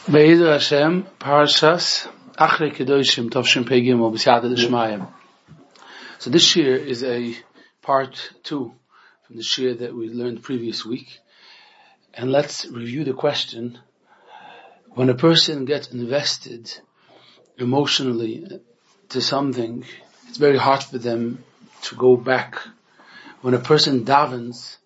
Be'ezer Hashem, Parashas, Achrei Kedoshim, Tovshim Pei Gimel, B'siyata D'Shmayim. So this year is a part 2 from the shir that we learned previous week. And let's review the question. When a person gets invested emotionally to something, it's very hard for them to go back. When a person davens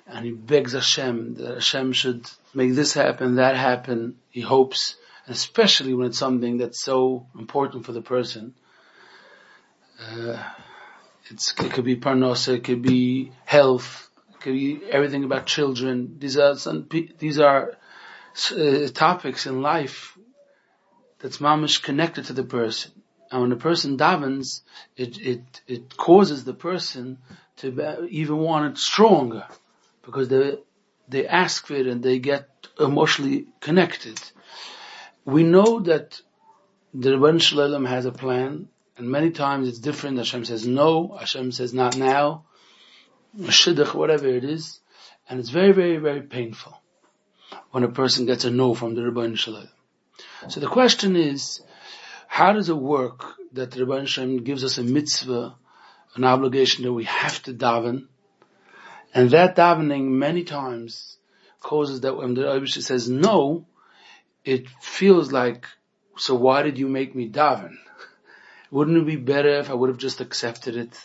and he begs Hashem that Hashem should make this happen, that happen, he hopes, and especially when it's something that's so important for the person. It could be parnasa, it could be health, it could be everything about children. These are topics in life that's mamish connected to the person. And when a person davens, it causes the person to even want it stronger, because they ask for it and they get emotionally connected. We know that the Rebbeinu Shalom has a plan, and many times it's different. Hashem says no, Hashem says not now, shidduch, whatever it is, and it's very, very, very painful when a person gets a no from the Rebbeinu Shalom. So the question is, how does it work that the Rebbeinu Shalom gives us a mitzvah, an obligation that we have to daven, and that davening many times causes that when the Rebbe says no, it feels like, so why did you make me daven? Wouldn't it be better if I would have just accepted it?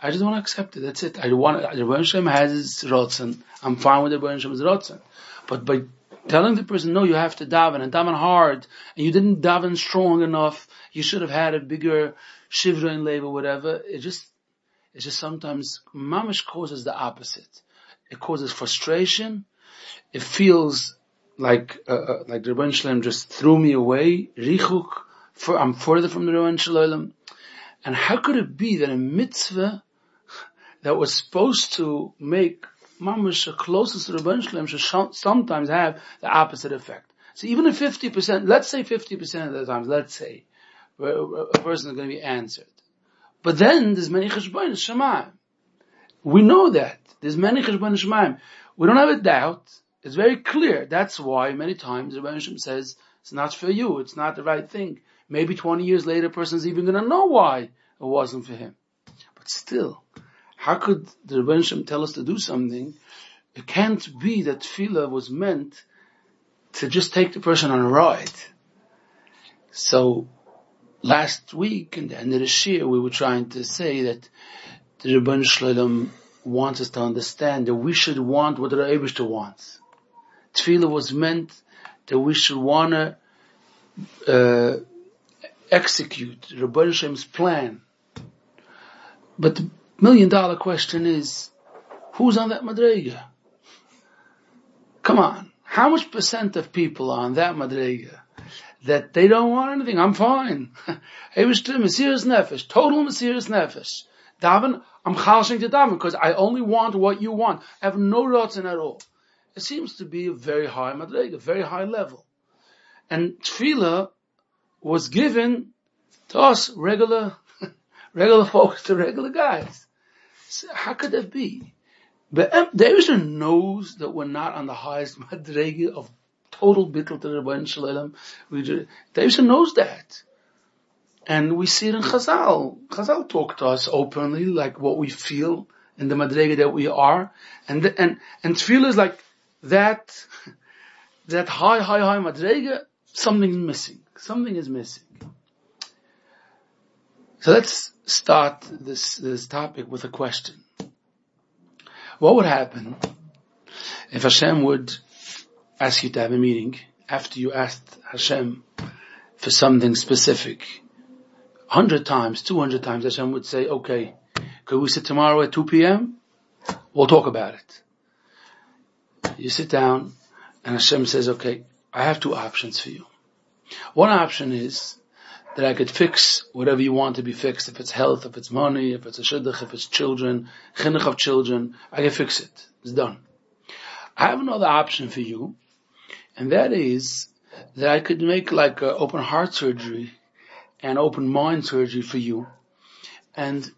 I just want to accept it, that's it. The Rebbeinu Shalom has his rotzen. I'm fine with the Rebbeinu Shalom's rotzen. But by telling the person, no, you have to daven, and daven hard, and you didn't daven strong enough, you should have had a bigger shivra in labor, whatever, it's just sometimes mamish causes the opposite. It causes frustration. It feels like the Rebbeinu Shalom just threw me away. Richuk, I'm further from the Rebbeinu Shalom. And how could it be that a mitzvah that was supposed to make mamish closest to the Rebbeinu Shalom should sometimes have the opposite effect? So even if 50%, let's say 50% of the times, let's say, a person is going to be answered. But then there's many cheshbonos shamayim. We know that. There's many cheshbonos shamayim. We don't have a doubt. It's very clear. That's why many times the Rebbeinu Shalom says, it's not for you, it's not the right thing. Maybe 20 years later a person's even going to know why it wasn't for him. But still, how could the Rebbeinu Shalom tell us to do something? It can't be that tefillah was meant to just take the person on a ride. So, last week, in the end of the year, we were trying to say that the Rebbeinu Shalom wants us to understand that we should want what the Eibishter wants. Tefillah was meant that we should want to execute Rebbeinu Shalom's plan. But the $1,000,000 question is, who's on that madrega? Come on, how much percent of people are on that madrega that they don't want anything? I'm fine. Eibishter, Mesiras Nefesh, total Mesiras Nefesh. Daven, I'm chalshing to daven because I only want what you want. I have no rotzen at all. It seems to be a very high madrega, a very high level. And tefillah was given to us, regular folks, to regular guys. So how could that be? But the Eibishter knows that we're not on the highest madrega of total bittul to the Rebbeinu Shalom. The Eibishter knows that. And we see it in Chazal. Chazal talk to us openly, like what we feel in the madrega that we are. And tefillah is like that high madrega, something's missing. Something is missing. So let's start this topic with a question. What would happen if Hashem would ask you to have a meeting after you asked Hashem for something specific? 100 times, 200 times, Hashem would say, okay, could we sit tomorrow at 2 p.m.? We'll talk about it. You sit down, and Hashem says, okay, I have 2 options for you. One option is that I could fix whatever you want to be fixed. If it's health, if it's money, if it's a shidduch, if it's children, chinuch of children, I can fix it. It's done. I have another option for you, and that is that I could make like an open heart surgery and open mind surgery for you, and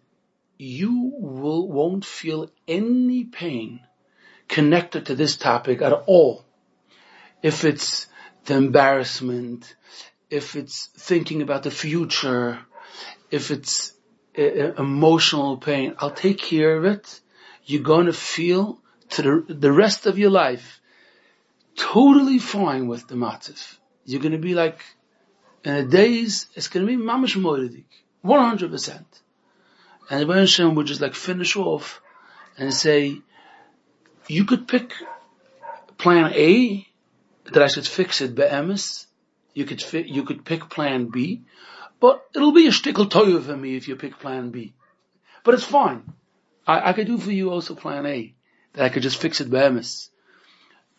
you won't feel any pain connected to this topic at all. If it's the embarrassment, if it's thinking about the future, if it's emotional pain, I'll take care of it. You're going to feel to the rest of your life totally fine with the matzif. You're going to be like, in a days, it's going to be mamash moiridik, 100%. And the Rebbe Hashem would just like finish off and say, you could pick plan A, that I should fix it be'emes. You could pick plan B, but it'll be a shtickle toyo for me if you pick plan B. But it's fine. I could do for you also plan A, that I could just fix it be'emes.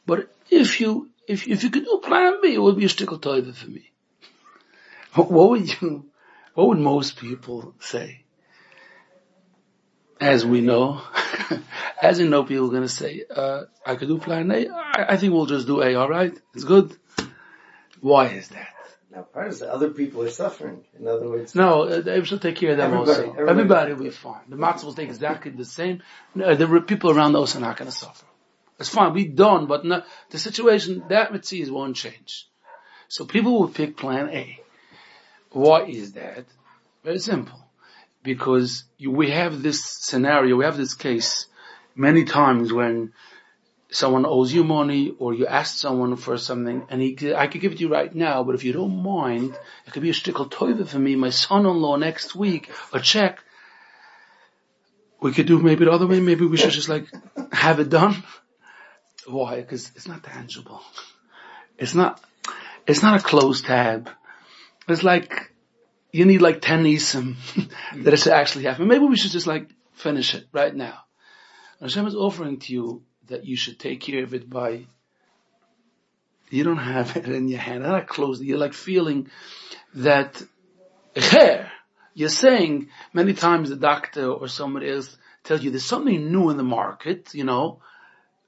But if you could do plan B, it would be a shtickle toyo for me. What would most people say? As we know, people are going to say, I could do plan A. I think we'll just do A, alright? It's good. Why is that? Now, part of the other people are suffering. In other words, no, they should take care of them also. Everybody will be fine. The matzah will take exactly the same. No, the people around us are not going to suffer. It's fine. We're done, but no, the situation, that mitzvah won't change. So people will pick plan A. Why is that? Very simple. Because we have this scenario, we have this case many times when someone owes you money or you ask someone for something and I could give it to you right now, but if you don't mind, it could be a shtickle toiva for me, my son-in-law next week, a check. We could do maybe the other way, maybe we should just like have it done. Why? Because it's not tangible. It's not a closed tab. It's like, you need like 10 nisim that it should actually happen. Maybe we should just like finish it right now. Hashem is offering to you that you should take care of it by, you don't have it in your hand, not closed. You're like feeling that, you're saying many times the doctor or somebody else tells you there's something new in the market, you know,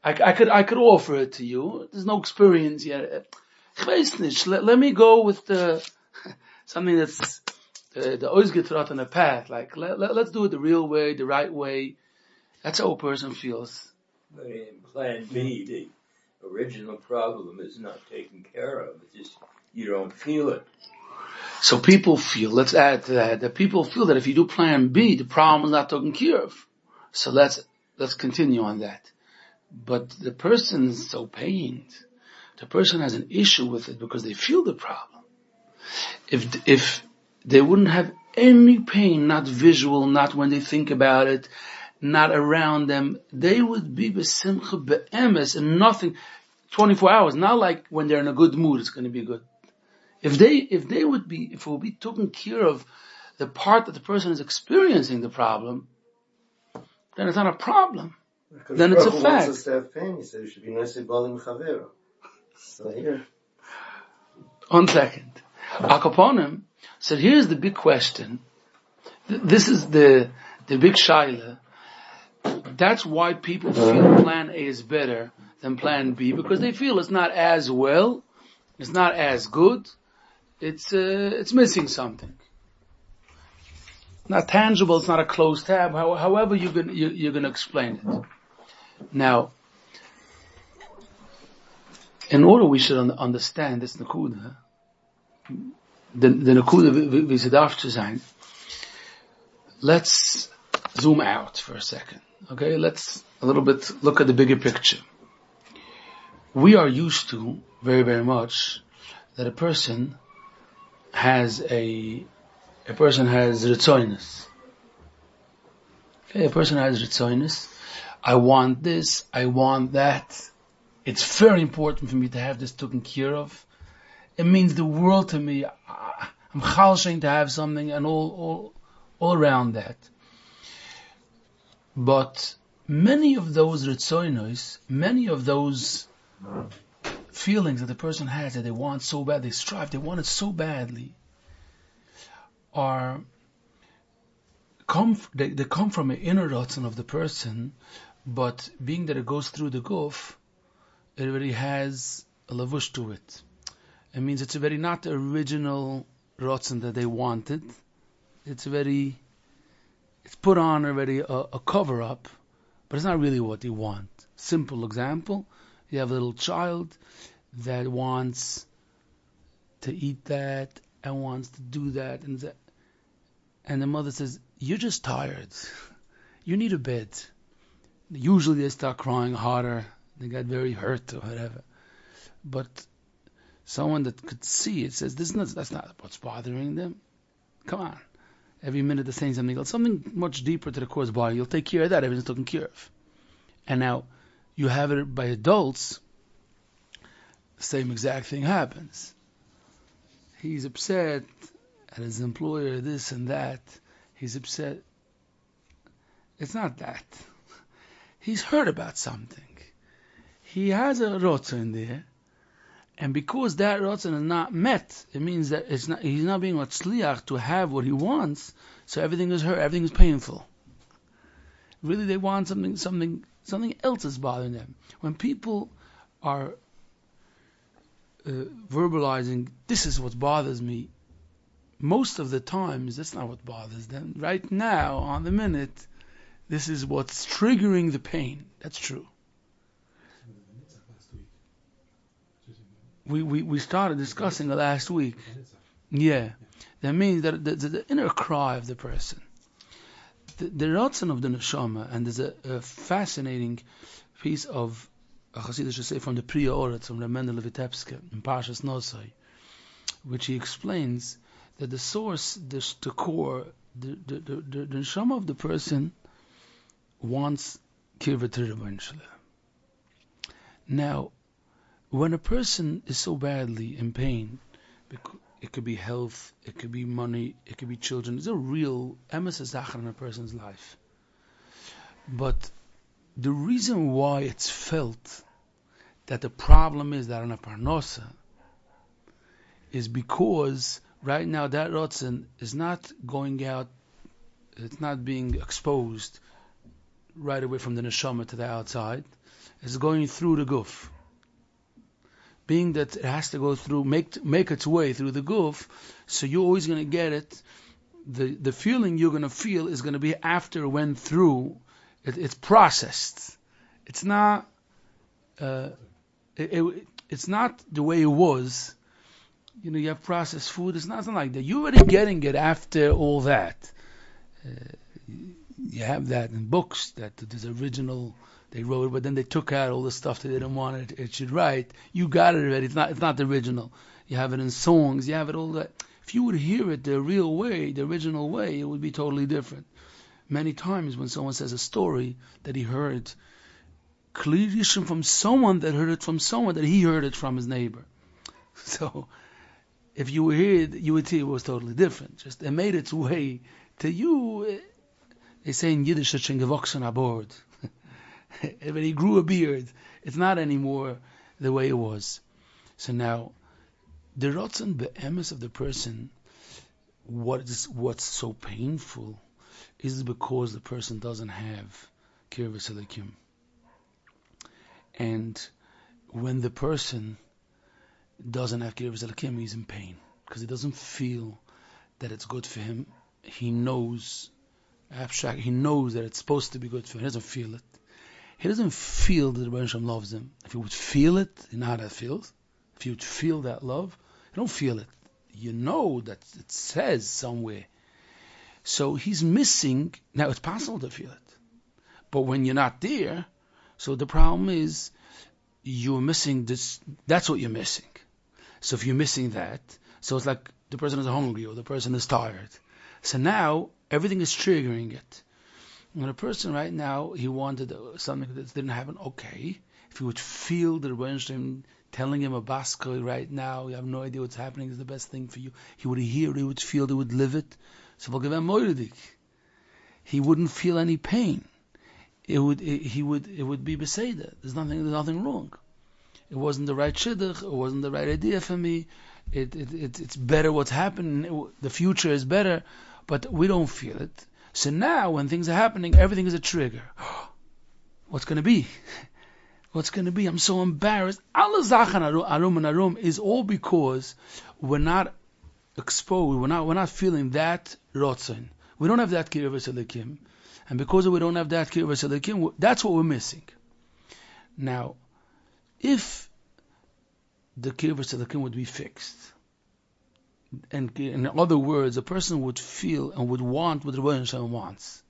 I could offer it to you. There's no experience yet. Let me go with something that's the always get on the path. Like let's do it the real way, the right way. That's how a person feels. But in plan B, the original problem is not taken care of. It's just you don't feel it. So people feel. Let's add to that people feel that if you do plan B, the problem is not taken care of. So let's continue on that. But the person is so pained. The person has an issue with it because they feel the problem. If they wouldn't have any pain, not visual, not when they think about it, not around them, they would be besimcha be'emes and nothing, 24 hours, not like when they're in a good mood, it's going to be good. If it would be taken care of the part that the person is experiencing the problem, then it's not a problem. Because then it's a fact. fact. Wants us to have pain. He said it should be nosei balim chavero. So here. 1 second. Akaponim said, here's the big question. This is the big shaila. That's why people feel plan A is better than plan B, because they feel it's not as well, it's not as good, it's missing something. Not tangible, it's not a closed tab, however you're going to explain it. Now, in order we should understand this Nakuda, the Nakuda Vizidarf to sein, let's zoom out for a second. Okay, let's a little bit look at the bigger picture. We are used to, very, very much, that a person has ritzoinus. Okay, a person has ritzoinus. I want this, I want that. It's very important for me to have this taken care of. It means the world to me. I'm chalshing to have something and all around that. But many of those ritzoinos, many of those feelings that the person has that they want so bad, they strive, they want it so badly, they come from an inner rotzen of the person, but being that it goes through the guf, it already has a lavush to it. It means it's already not the original rotzen that they wanted. It's put on already a cover up, but it's not really what they want. Simple example, you have a little child that wants to eat that and wants to do that and that. And the mother says, "You're just tired. You need a bed." Usually they start crying harder. They got very hurt or whatever. But someone that could see it says, that's not what's bothering them. Come on. Every minute they're saying something else. Something much deeper to the cause body. You'll take care of that. Everything's taken care of. And now you have it by adults. The same exact thing happens. He's upset at his employer, this and that. He's upset. It's not that. He's heard about something. He has a rotza in there, and because that rotza is not met, it means that he's not being matzliach to have what he wants, so everything is hurt, everything is painful. Really, they want something else is bothering them. When people are verbalizing, this is what bothers me, most of the times, that's not what bothers them. Right now, on the minute, this is what's triggering the pain. That's true. We started discussing it last week. Yeah. That means that the inner cry of the person. The Ratzon of the Neshama, and there's a fascinating piece of a Hasidic should say from the Priya Oretz, from the Mendel Vitebske, in Parshas Nosai, which he explains that the source, the core, the Neshama of the person wants kirvat Rebbeinu Shalom. Now, when a person is so badly in pain, it could be health, it could be money, it could be children. It's a real emes zachar in a person's life. But the reason why it's felt that the problem is that on a parnosa is because right now that rotzen is not going out, it's not being exposed right away from the neshama to the outside. It's going through the guf. Being that it has to go through, make its way through the guf, so you're always going to get it. The feeling you're going to feel is going to be after it went through. It's processed. It's not. It's not the way it was. You have processed food. It's nothing like that. You're already getting it after all that. You have that in books that there's original. They wrote it, but then they took out all the stuff that they didn't want it should write. You got it already. It's not the original. You have it in songs. You have it all that. If you would hear it the real way, the original way, it would be totally different. Many times when someone says a story that he heard clearly from someone that heard it from someone that he heard it from his neighbor. So if you would hear it, you would see it was totally different. Just it made its way to you. They say in Yiddish, it's gewachsen aboard. When he grew a beard, it's not anymore the way it was. So now, the rotzen be'emes of the person, what's so painful, is because the person doesn't have kirvas elikim. And when the person doesn't have kirvas elikim, he's in pain because he doesn't feel that it's good for him. He knows abstract. He knows that it's supposed to be good for him. He doesn't feel it. He doesn't feel that the Rebbeinu Shalom loves him. If he would feel it, you know how that feels. If you would feel that love, you don't feel it. You know that it says somewhere. So he's missing. Now it's possible to feel it, but when you're not there, so the problem is you're missing this. That's what you're missing. So if you're missing that, so it's like the person is hungry or the person is tired. So now everything is triggering it. When a person right now, he wanted something that didn't happen, okay. If he would feel the Rebbeinu Shalom telling him a baskoi right now, you have no idea what's happening, is the best thing for you. He would hear, he would feel, he would live it. So he wouldn't feel any pain. It would be beseder. There's nothing wrong. It wasn't the right shidduch. It wasn't the right idea for me. It's better what's happening. The future is better, but we don't feel it. So now, when things are happening, everything is a trigger. What's going to be? What's going to be? I'm so embarrassed. Allah Zachan Arum and Arum is all because we're not exposed. We're not feeling that rotzen. We don't have that kirvas elikim, and because we don't have that kirvas elikim, that's what we're missing. Now, if the kirvas elikim would be fixed, and in other words, a person would feel and would want what the Rebbeinu Shalom wants,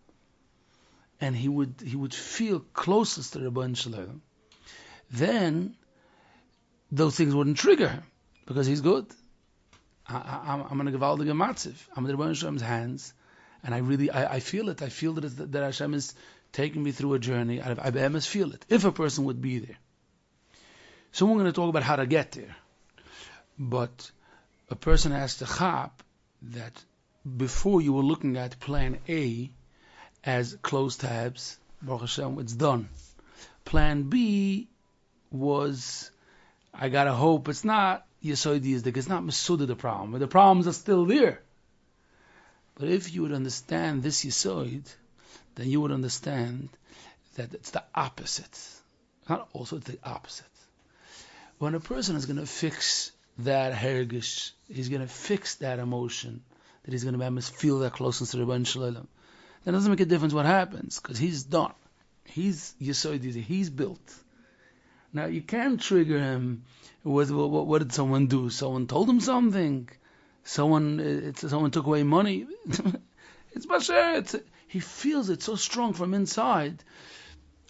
and he would feel closest to the Rebbeinu Shalom, then those things wouldn't trigger him because he's good. I'm in a gewaldige matziv. I'm in the Rebbeinu Shalom's hands, and I feel it. I feel that Hashem is taking me through a journey. I must feel it. If a person would be there. So we're going to talk about how to get there. But a person asked the Chap that before you were looking at plan A as closed tabs, Baruch Hashem, it's done. Plan B was, I gotta hope it's not Yesoidistic, it's not Masuda the problem, but the problems are still there. But if you would understand this Yesoid, then you would understand that it's the opposite. Not also, it's the opposite. When a person is going to fix that hergish, he's going to fix that emotion, that he's going to feel that closeness to the Rebbeinu Shalom, then it doesn't make a difference what happens, because he's done. He's Yesoid, he's built. Now you can't trigger him with what did someone do? Someone told him something. Someone took away money. It's basher. He feels it so strong from inside.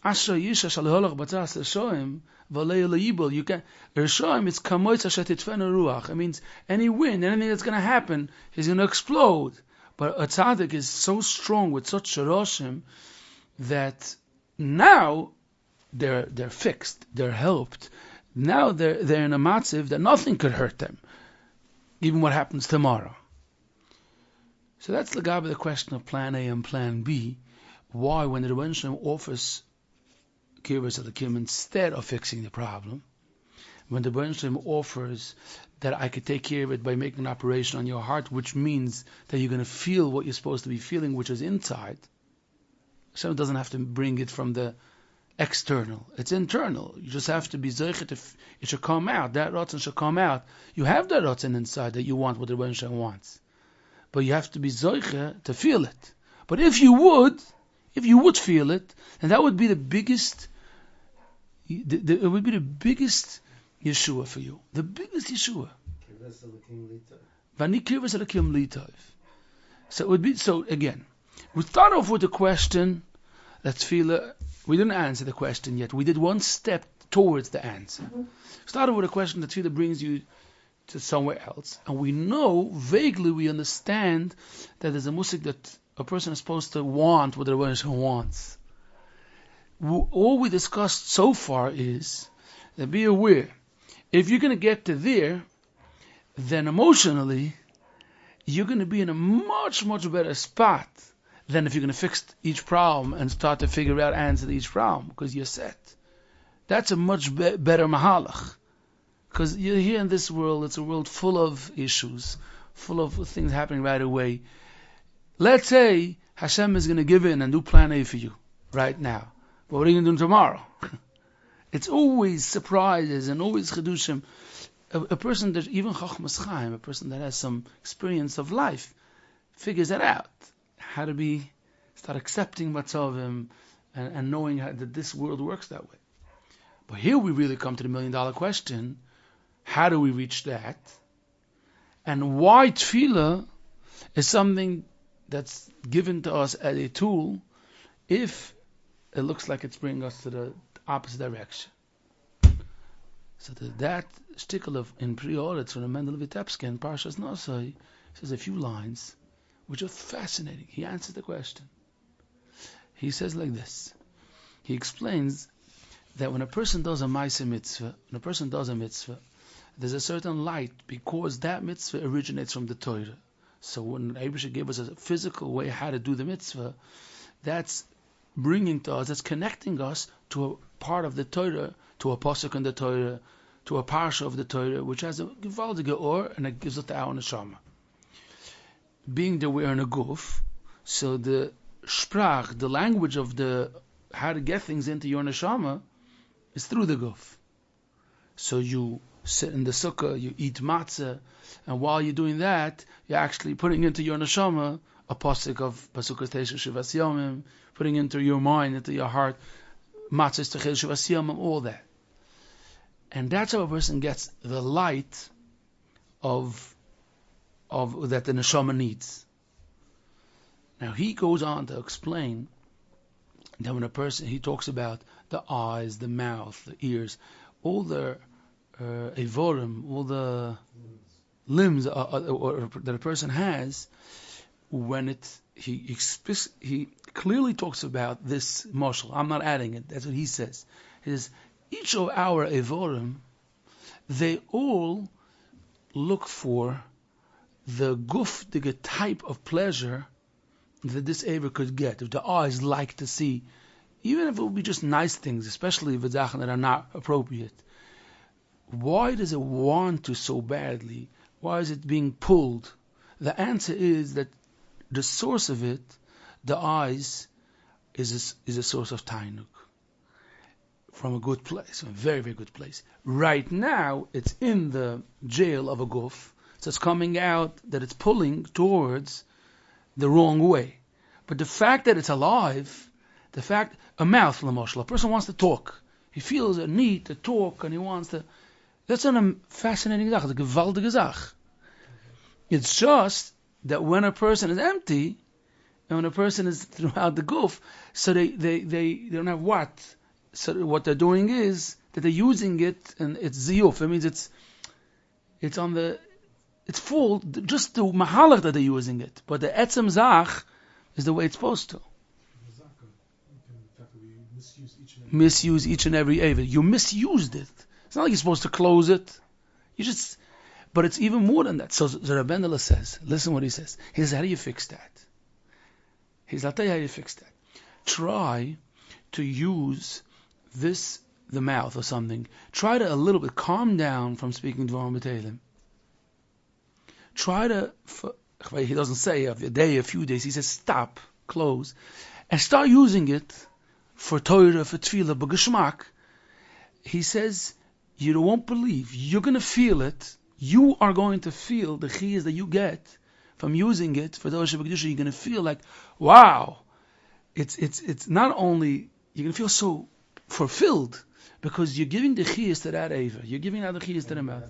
Asher yisha shalholach batzas eshoim v'alei leibol. You can eshoim. It's kamoitz asher titfenu ruach. It means any wind, anything that's going to happen, is going to explode. But a tzaddik is so strong with such sharoshim that now they're fixed, they're helped. Now they're in a matziv that nothing could hurt them, even what happens tomorrow. So that's the gab of the question of plan A and plan B. Why, when the Rebbeinu Shalom offers Kibbutz Elokim instead of fixing the problem, when the Rebbeinu Shalom offers that I could take care of it by making an operation on your heart, which means that you're going to feel what you're supposed to be feeling, which is inside. Hashem doesn't have to bring it from the external. It's internal. You just have to be zeichet. If it should come out, that rotzen should come out. You have that rotzen inside that you want what the Rebbeinu Shalom wants. But you have to be zoiche to feel it. But if you would feel it, then that would be the biggest. It would be the biggest Yeshua for you. The biggest Yeshua. Vani kirvas elokim litov. So it would be. So again, we start off with the question. Let's feel it. We didn't answer the question yet. We did one step towards the answer. Started with a question that Tefillah brings you to somewhere else, and we know vaguely, we understand that there's a musik that a person is supposed to want what the Rebbeinu Shalom wants. All we discussed so far is that be aware, if you're going to get to there, then emotionally you're going to be in a much, much better spot than if you're going to fix each problem and start to figure out answer to each problem, because you're set. That's a much better mahalach. Because you're here in this world, it's a world full of issues, full of things happening right away. Let's say Hashem is going to give in and do plan A for you right now. But what are you going to do tomorrow? It's always surprises and always chedushim. A person that, even Chachmas Chaim, a person that has some experience of life, figures that out. How to start accepting matzavim and knowing that this world works that way. But here we really come to the $1 million question. How do we reach that? And why tefillah is something that's given to us as a tool if it looks like it's bringing us to the opposite direction. So that shtickle in pre-audits from the Mendel Vitebsky and Parshas Nosai says a few lines which are fascinating. He answers the question. He says like this. He explains that when a person does a Maaseh mitzvah, there's a certain light because that mitzvah originates from the Torah. So when Abraham gave us a physical way how to do the mitzvah, that's bringing to us, that's connecting us to a part of the Torah, to a pasuk in the Torah, to a parsha of the Torah, which has a gewaldige or, and it gives it to our neshama. Being that we're in a guf, so the sprach, the language of the how to get things into your neshama, is through the guf. So you sit in the sukkah, you eat matzah, and while you're doing that, you're actually putting into your neshama a pasuk of Pasukas Teisha Shivas Yomim, putting into your mind, into your heart, matzah Techel Shivas Yomim, all that. And that's how a person gets the light of that the neshama needs. Now he goes on to explain that when a person, he talks about the eyes, the mouth, the ears, all the evorim, all the limbs that a person has, when he clearly talks about this marshal. I'm not adding it. That's what he says. He says each of our evorim, they all look for the guftige type of pleasure that this aver could get. If the eyes like to see, even if it would be just nice things, especially if it's that are not appropriate. Why does it want to so badly? Why is it being pulled? The answer is that the source of it, the eyes, is a source of tainuk. From a good place, a very, very good place. Right now, it's in the jail of a guf, so it's coming out that it's pulling towards the wrong way. But the fact that it's alive, a mouth, a person wants to talk. He feels a need to talk and he wants to. That's a fascinating Sache, a gewaltige Sache. It's just that when a person is empty, and when a person is throughout the guf, so they don't have what? So what they're doing is that they're using it, and it's ziyuf. It means it's full, just the mahalach that they're using it. But the etzem zach is the way it's supposed to. Misuse each and every avid. You misused it. It's not like you're supposed to close it. But it's even more than that. So the Rabbeinu says, listen what he says. He says, how do you fix that? I'll tell you how you fix that. Try to use the mouth or something. Try to a little bit calm down from speaking Dvarim B'Teilim. Try to, he doesn't say a day, a few days, he says stop, close, and start using it for Torah, for Tefillah, b'geshmak. He says, you won't believe, you're going to feel it, you are going to feel the chiyas that you get from using it for Torah Shabbat. You're going to feel like, wow, it's not only, you're going to feel so fulfilled, because you're giving the chiyas to that Eva, you're giving out the chiyas to the mouth.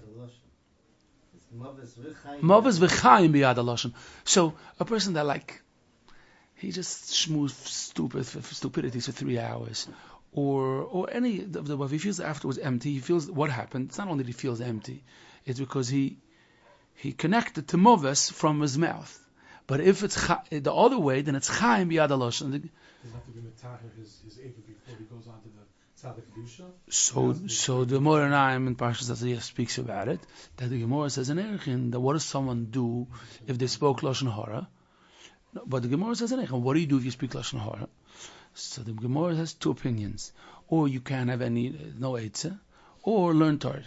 Mavas v'chaim biyad halashon. So a person that he just schmoozed stupidities for 3 hours, or any of the, if he feels afterwards empty, he feels what happened. It's not only that he feels empty, it's because he connected to mavas from his mouth. But if it's the other way, then it's chaim biyad halashon. Does have to be metaher his eva before he goes on to the tzaddik kedusha. So the Gemara Naim in Parshas Azariah speaks about it. That the Gemara says in Erechin that what does someone do if they spoke lashon hara? No, but the Gemara says in Erechin, what do you do if you speak lashon hara? So the Gemara has 2 opinions: or you can't have no eitzah, or learn Torah.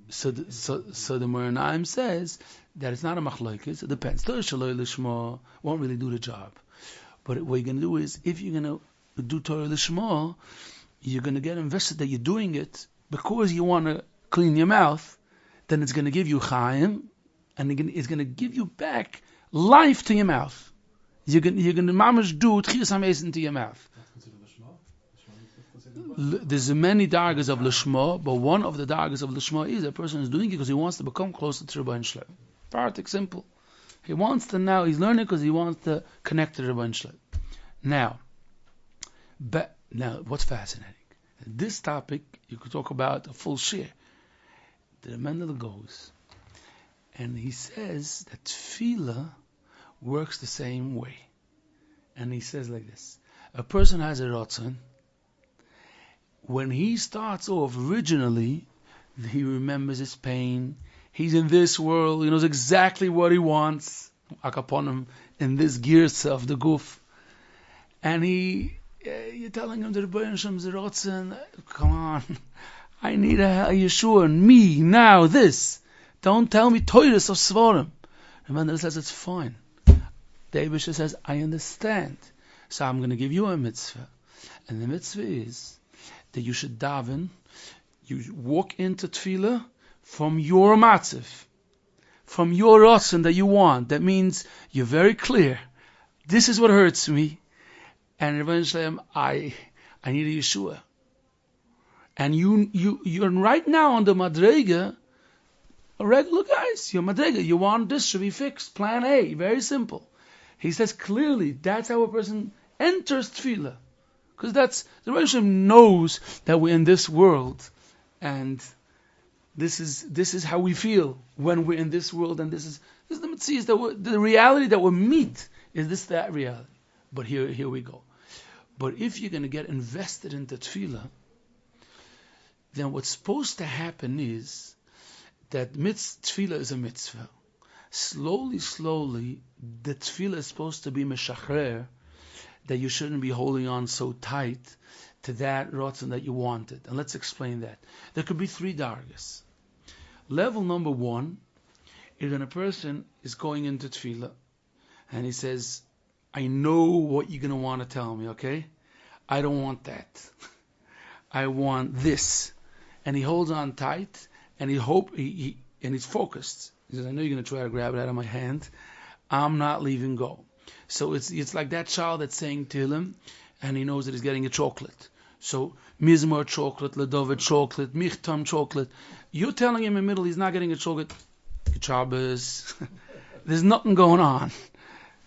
So the Gemara Naim says that it's not a machlokes. It depends. Torah shaloi lishma won't really do the job. But what you're going to do is, if you're going to do Torah Lishma, you're going to get invested that you're doing it because you want to clean your mouth, then it's going to give you Chaim, and it's going to give you back life to your mouth. You're going to mamash do Tchias HaMeis into your mouth. There's many dargas of Lishma, but one of the dargas of Lishma is a person is doing it because he wants to become closer to Rebbeinu Shlem. Partic, simple. He wants to now, he's learning because he wants to connect to Rebbeinu Shlem. Now, what's fascinating? This topic, you could talk about a full share. The Mendel goes, and he says that tefillah works the same way. And he says like this: a person has a rotzon. When he starts off originally, he remembers his pain. He's in this world. He knows exactly what he wants. Akapon him in this girsa of the guf. And you're telling him, the Rebbeinu Shem Zerotzen, come on, I need a Yeshua, me, now, this. Don't tell me Toiris of Svarim. Rebbeinu says, it's fine. The Eibusha says, I understand. So I'm going to give you a mitzvah. And the mitzvah is that you should daven, you walk into tefillah from your matziv, from your rotzen that you want. That means you're very clear. This is what hurts me. And Rebbeinu I need a Yeshua. And you're right now on the Madrega A regular guys, you're madrega. You want this to be fixed. Plan A, very simple. He says clearly that's how a person enters tefillah, because that's the Rosh knows that we're in this world, and this is how we feel when we're in this world, and this is the mitzvah, that the reality that we meet is that reality. But here we go. But if you're going to get invested into tefillah, then what's supposed to happen is that tefillah is a mitzvah. Slowly, the tefillah is supposed to be meshachrer, that you shouldn't be holding on so tight to that rotzen that you wanted. And let's explain that. There could be 3 dargas. Level number 1 is when a person is going into tefillah and he says, I know what you're going to want to tell me, okay? I don't want that. I want this. And he holds on tight, and he's focused. He says, I know you're going to try to grab it out of my hand. I'm not leaving go. So it's like that child that's saying Tehillim, and he knows that he's getting a chocolate. So, Mizmor chocolate, Ledova chocolate, Michtam chocolate. You're telling him in the middle he's not getting a chocolate. Shabbos. There's nothing going on.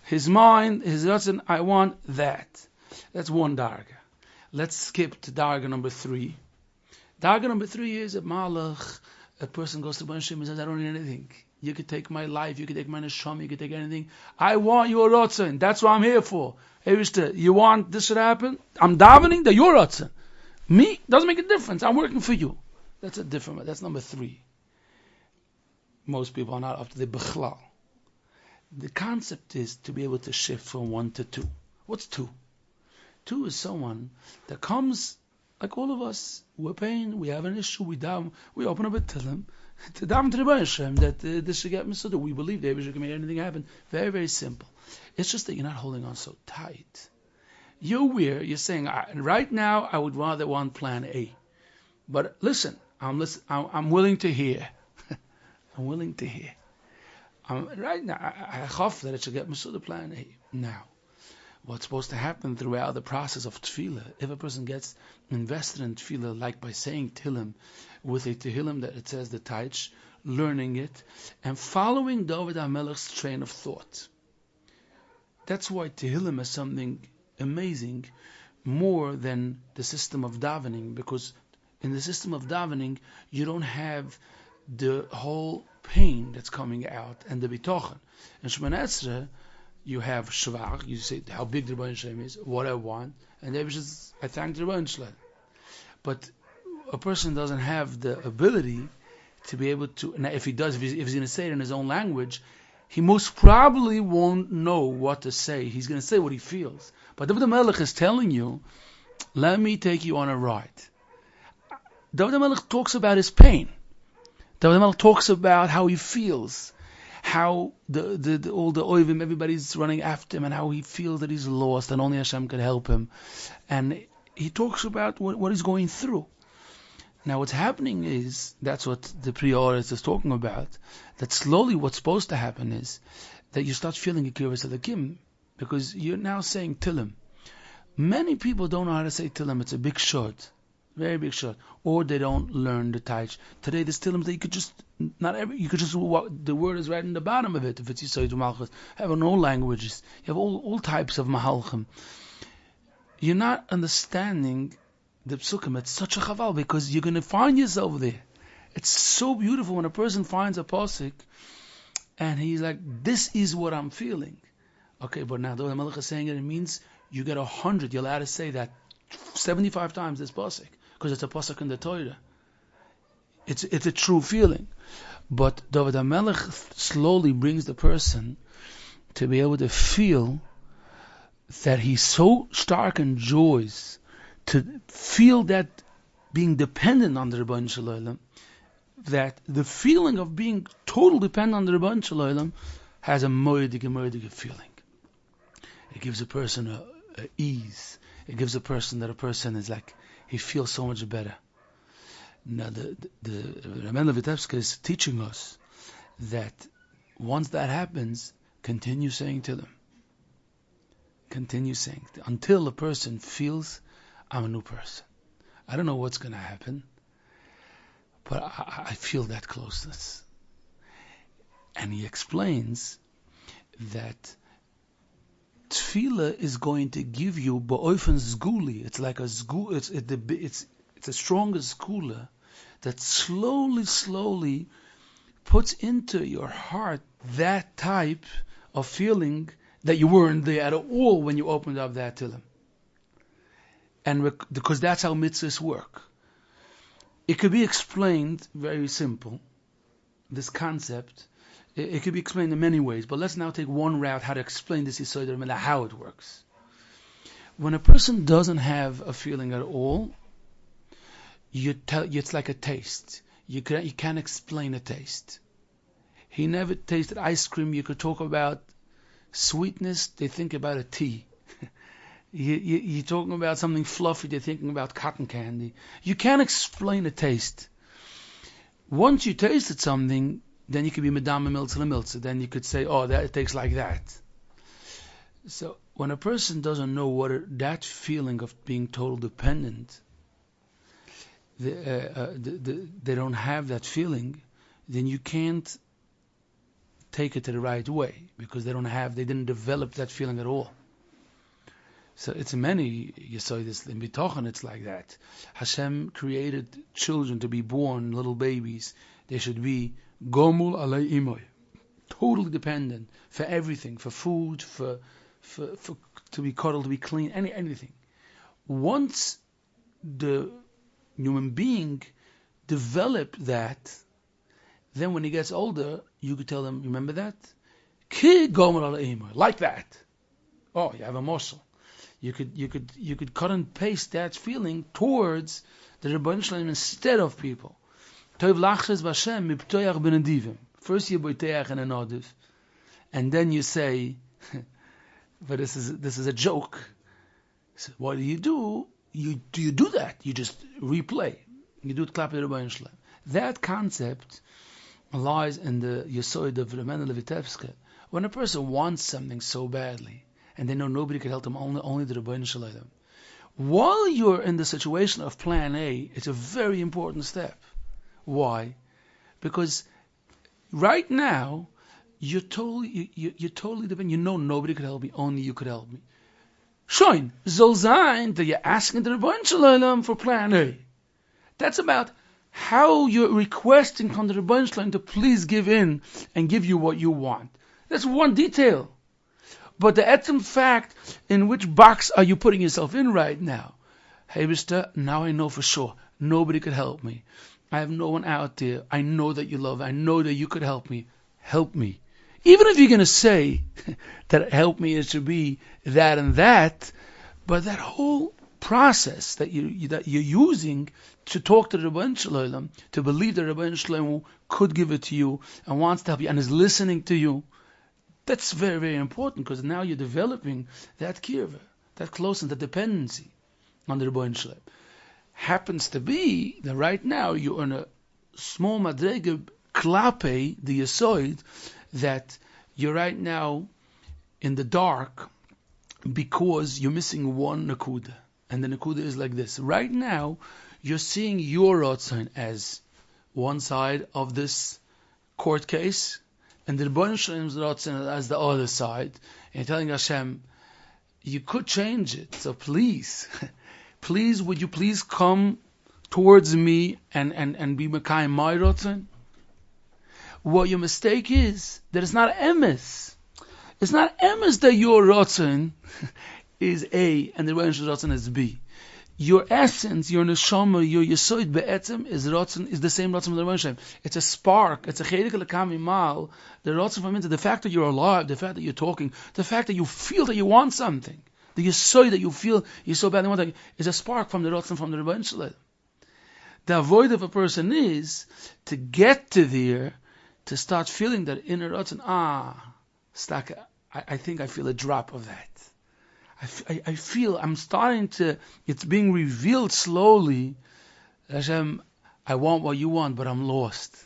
His mind, his lesson, I want that. That's one darga. Let's skip to darga number 3. Darga number 3 is a malach. A person goes to Hashem and says, I don't need anything. You could take my life, you could take my neshama, you could take anything. I want your rotzen. That's what I'm here for. You want this should happen? I'm davening that your rotzen. Me, doesn't make a difference. I'm working for you. That's a different one. That's number 3. Most people are not up to the bichlal. The concept is to be able to shift from 1 to 2. What's 2? 2 is someone that comes, like all of us, we're pain, we have an issue, we down, we open up a Tehillim, to daven to the Rebbe Hashem, that this should get Misudah. We believe the Rebbe can make anything happen. Very, very simple. It's just that you're not holding on so tight. You're aware, you're saying, right now I would rather want plan A. But listen, I'm willing to hear. I'm willing to hear. Right now, I hope that it should get Misudah plan A. Now, what's supposed to happen throughout the process of tefillah, if a person gets invested in tefillah, like by saying Tehillim, with a Tehillim that it says the Taich, learning it, and following David HaMelech's train of thought. That's why Tehillim is something amazing, more than the system of davening, because in the system of davening, you don't have the whole pain that's coming out, and the bitochen. In Shemona Esrei, you have shvach, you say how big the Rebbeinu Shalom is, what I want, and then I thank the Rebbeinu Shalom. But a person doesn't have the ability to be able to, now if he's going to say it in his own language, he most probably won't know what to say. He's going to say what he feels. But David HaMelech is telling you, let me take you on a ride. David HaMelech talks about his pain. David HaMelech talks about how he feels, how all the oivim, everybody's running after him, and how he feels that he's lost and only Hashem can help him. And he talks about what he's going through. Now what's happening is, that's what the Prioris is talking about, that slowly what's supposed to happen is that you start feeling a kibbutz elakim, because you're now saying Tillim. Many people don't know how to say Tillim. It's a big short, very big short, or they don't learn the Taich. Today there's Tillim that you could just, the word is right in the bottom of it, if it's Yisrael Malchus. Have no languages. You have all types of Mahalchim. You're not understanding the psukim. It's such a chaval, because you're going to find yourself there. It's so beautiful when a person finds a pasuk and he's like, this is what I'm feeling. Okay, but now the Malach is saying it means you get 100. You're allowed to say that 75 times this pasuk, because it's a pasuk in the Torah. It's a true feeling. But David HaMelech slowly brings the person to be able to feel that he's so stark enjoys to feel that being dependent on the Rebbeinu Shalom, that the feeling of being total dependent on the Rebbeinu Shalom has a moedige feeling. It gives a person a ease. It gives a person that a person is like, he feels so much better. Now the Rabbeinu Vitebsk is teaching us that once that happens, continue saying to them. Continue saying until a person feels, I'm a new person. I don't know what's going to happen, but I feel that closeness. And he explains that tefillah is going to give you ba'ofen zguli. It's like a zgul. It's a stronger zgula that slowly puts into your heart that type of feeling that you weren't there at all when you opened up that tillim. And because that's how mitzvahs work. It could be explained very simple. This concept, it could be explained in many ways, but let's now take one route how to explain this Yesod and how it works. When a person doesn't have a feeling at all, it's like a taste. You can't explain a taste. He never tasted ice cream. You could talk about sweetness, they think about a tea. You're talking about something fluffy, they're thinking about cotton candy. You can't explain a taste. Once you tasted something, then you could be medama milza. Then you could say, oh, that it tastes like that. So when a person doesn't know what that feeling of being total dependent, they don't have that feeling, then you can't take it to the right way because they didn't develop that feeling at all. So it's many Yesodis in Bitochen, it's like that. Hashem created children to be born, little babies. They should be gomul alei imoy, totally dependent for everything, for food, for to be cuddled, to be clean, anything. Once the human being develop that, then when he gets older, you could tell him, remember that? Ki gomul alei imoy, like that. Oh, you have a muscle. You could cut and paste that feeling towards the Rebbeinu Shalom instead of people. Tov lachshes v'Hashem miptoyach b'nedivim. First you boiteach and anodiv, and then you say, but this is a joke. So what do? You do that? You just replay. You do it klap Rebbeinu Shalom. That concept lies in the Yesod of Rebbeinu Levitevske. When a person wants something so badly, and they know nobody can help them, only the Rebbeinu Shalom. While you're in the situation of plan A, it's a very important step. Why? Because right now, you're totally dependent. You know nobody could help me, only you could help me. Shoin, soll sein that you're asking the Rebbeinu Shalom for plan A. That's about how you're requesting from the Rebbeinu Shalom to please give in and give you what you want. That's one detail. But the etzem fact, in which box are you putting yourself in right now? Hey, Mister, now I know for sure. Nobody could help me. I have no one out there. I know that you love. I know that you could help me. Help me. Even if you're going to say that help me is to be that and that, but that whole process that you're using to talk to the Rebbeinu Shalom, to believe that Rebbeinu Shalom could give it to you and wants to help you and is listening to you, that's very, very important because now you're developing that kirva, that closeness, that dependency on the Rebbeinu Shalom. Happens to be that right now you're in a small madrega klape, the Yesod, that you're right now in the dark because you're missing one nakuda. And the nakuda is like this. Right now, you're seeing your Ratzon as one side of this court case, and the Rebbeinu Shalom's Ratzon as the other side, and you're telling Hashem, you could change it, so please, would you please come towards me and be Mekayim my Ratzon? What your mistake is, that it's not emes. It's not emes that your Ratzon is A and the Rebbeinu Shalom's Ratzon is B. Your essence, your neshama, your yesod be'etzem is the same Ratzon of the Rebbeinu Shalom. It's a spark. It's a chedik lekam imal. The Ratzon from the fact that you're alive, the fact that you're talking, the fact that you feel that you want something, the yesod that you feel you so badly want something, is a spark from the Ratzon from the Rebbeinu Shalom. The avoid of a person is to get to there, to start feeling that inner Ratzon. I think I feel a drop of that. I feel I'm starting to, it's being revealed slowly. Hashem, I want what you want, but I'm lost.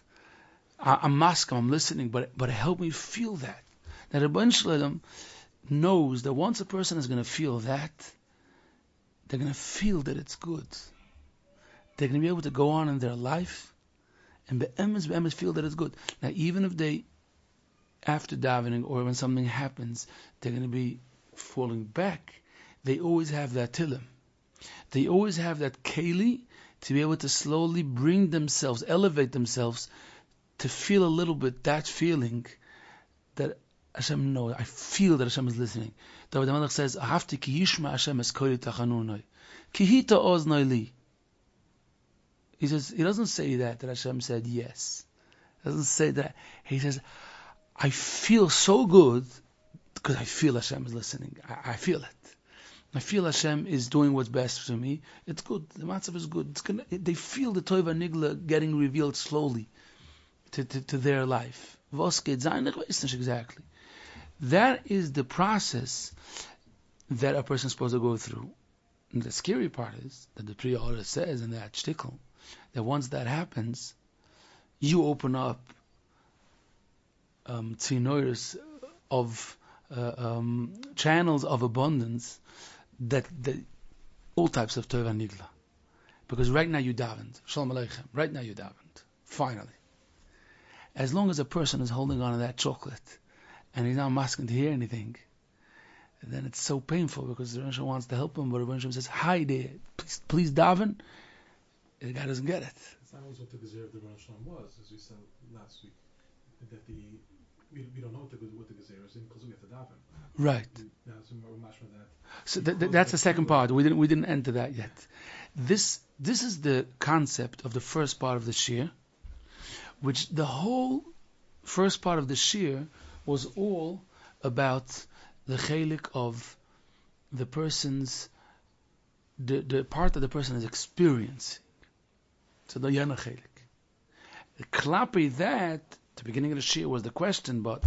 I'm masking, I'm listening, but help me feel that. That Rebbeinu Shalom knows that once a person is going to feel that, they're going to feel that it's good. They're going to be able to go on in their life and be'emes feel that it's good. Now, even if they after davening or when something happens, they're going to be falling back. They always have that tilim. They always have that keli to be able to slowly bring themselves, elevate themselves, to feel a little bit that feeling that Hashem knows. I feel that Hashem is listening. David HaMelech says, "Ahavti ki yishma Hashem es koli tachanunoi, ki hita oznoi li." He says, he doesn't say that Hashem said yes. He doesn't say that. He says, I feel so good because I feel Hashem is listening. I feel it. I feel Hashem is doing what's best for me. It's good. The matzav is good. They feel the Tova Nigla getting revealed slowly to their life. Was geht sein? Ich weiß nicht exactly. That is the process that a person is supposed to go through. And the scary part is that the Pri Orah says in that shtickle that once that happens, you open up tzinoros of channels of abundance that all types of Tova Nigla. Because right now you davened. Shalom Aleichem. Right now you davened. Finally. As long as a person is holding on to that chocolate and he's not asking to hear anything, then it's so painful because the Rebbe wants to help him, but the Rebbe says, hi there, please daven. The guy doesn't get it. It's not always what the Gezer of the Rebbe was, as we said last week, that we don't know what the Gezer is because we have to daven. Right. So that's the second part. We didn't enter that yet. This is the concept of the first part of the shir, which the whole first part of the shir was all about the chelik of the person's the part that the person is experiencing. So the yana chelik. The klapi that the beginning of the shir was the question, but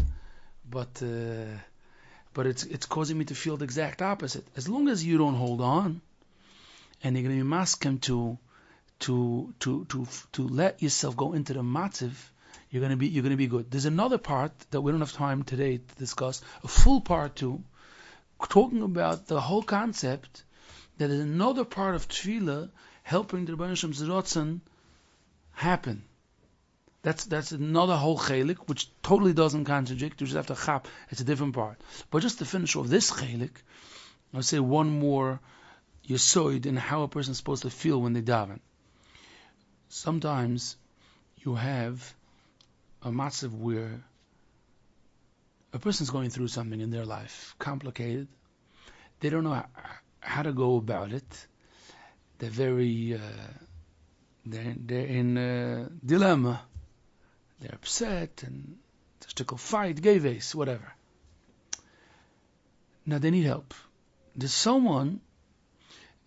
it's causing me to feel the exact opposite. As long as you don't hold on, and you're going to be masking to let yourself go into the matziv, you're going to be good. There's another part that we don't have time today to discuss, a full part too, talking about the whole concept that there's another part of tefillah helping the Rebbeinu Shem's rotzen happen. That's another whole chelik which totally doesn't contradict. You just have to chap. It's a different part. But just to finish off this chelik, I'll say one more yesod in how a person is supposed to feel when they daven. Sometimes you have a matzav where a person is going through something in their life, complicated. They don't know how to go about it. They're very they're in a dilemma. They're upset and there's a fight, geves, whatever. Now they need help. There's someone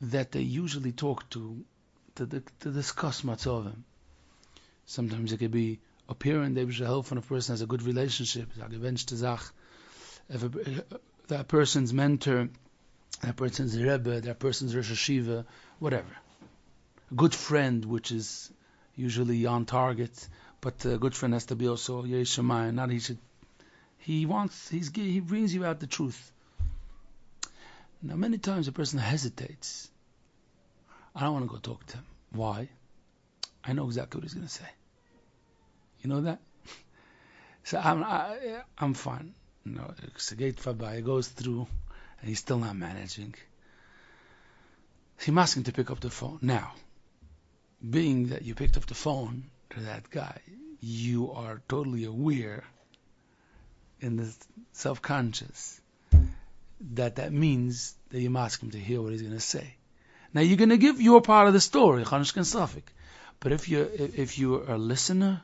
that they usually talk to discuss matzovim. Sometimes it could be a parent, they should help when a person has a good relationship. That person's mentor, that person's rebbe, that person's rosh hashiva, whatever. A good friend, which is usually on target, but a good friend has to be also Yeshamayim. Not he brings you out the truth. Now many times a person hesitates. I don't want to go talk to him. Why? I know exactly what he's going to say. You know that? So I'm fine. It's a gate by. He goes through, and he's still not managing. So I'm asking to pick up the phone. Now, being that you picked up the phone to that guy, you are totally aware in the self-conscious that means that you ask him to hear what he's going to say. Now you're going to give your part of the story, but if you're a listener,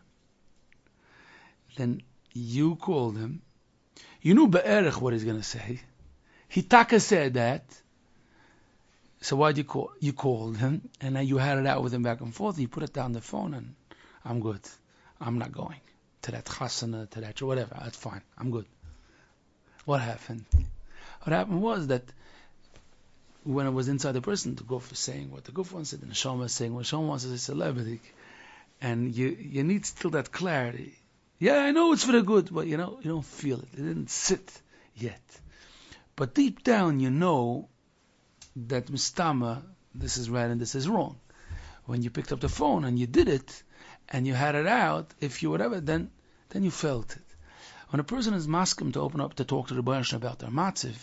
then you called him. You knew be'erech what he's going to say. He taka said that. So why did you call? You called him, and then you had it out with him back and forth. And you put it down the phone, and I'm good. I'm not going to that chasana, to that, or whatever. That's fine. I'm good. What happened? What happened was that when it was inside the person, the Guf was saying what the Guf wants, the Neshama is saying what Neshama wants as a celebrity, and you need still that clarity. Yeah, I know it's for the good, but you don't feel it. It didn't sit yet. But deep down, you know that mistama, this is right and this is wrong. When you picked up the phone and you did it, and you had it out, if you whatever, then you felt it. When a person is maskim to open up to talk to the Rebbeinu Shalom about their matziv,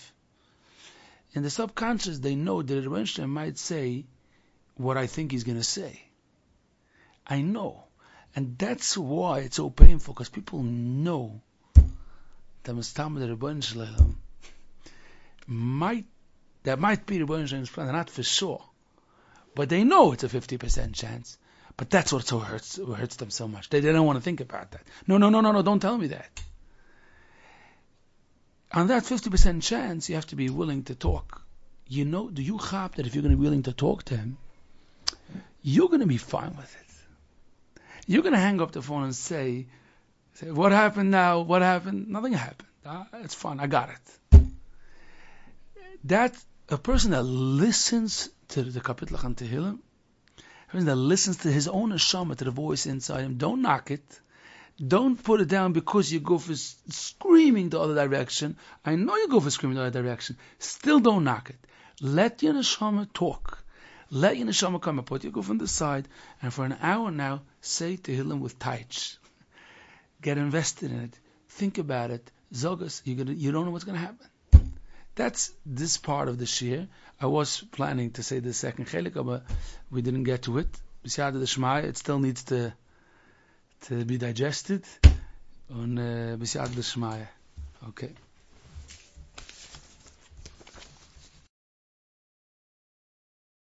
in the subconscious they know that the Rebbeinu Shalom might say what I think he's going to say. I know. And that's why it's so painful, because people know that Mustama the Rebbeinu Shalom might be the Rebbeinu Shalom's plan, not for sure. But they know it's a 50% chance. But that's what so hurts them so much. They don't want to think about that. No, don't tell me that. On that 50% chance, you have to be willing to talk. Do you chap that if you're going to be willing to talk to him, you're going to be fine with it. You're going to hang up the phone and say, what happened now? What happened? Nothing happened. It's fine. I got it. That a person that listens to the Kapitlach and Tehillim, a person that listens to his own Neshama, to the voice inside him, don't knock it. Don't put it down because you go for screaming the other direction. I know you go for screaming the other direction. Still don't knock it. Let your Neshama talk. Let your Neshama come and put your goof on the side, and for an hour now, say Tehillim with taich. Get invested in it. Think about it. Zogas, you don't know what's going to happen. That's this part of the shir. I was planning to say the second chelik, but we didn't get to it. B'siyata d'shmaya, it still needs to be digested. On b'siyata d'shmaya. Okay.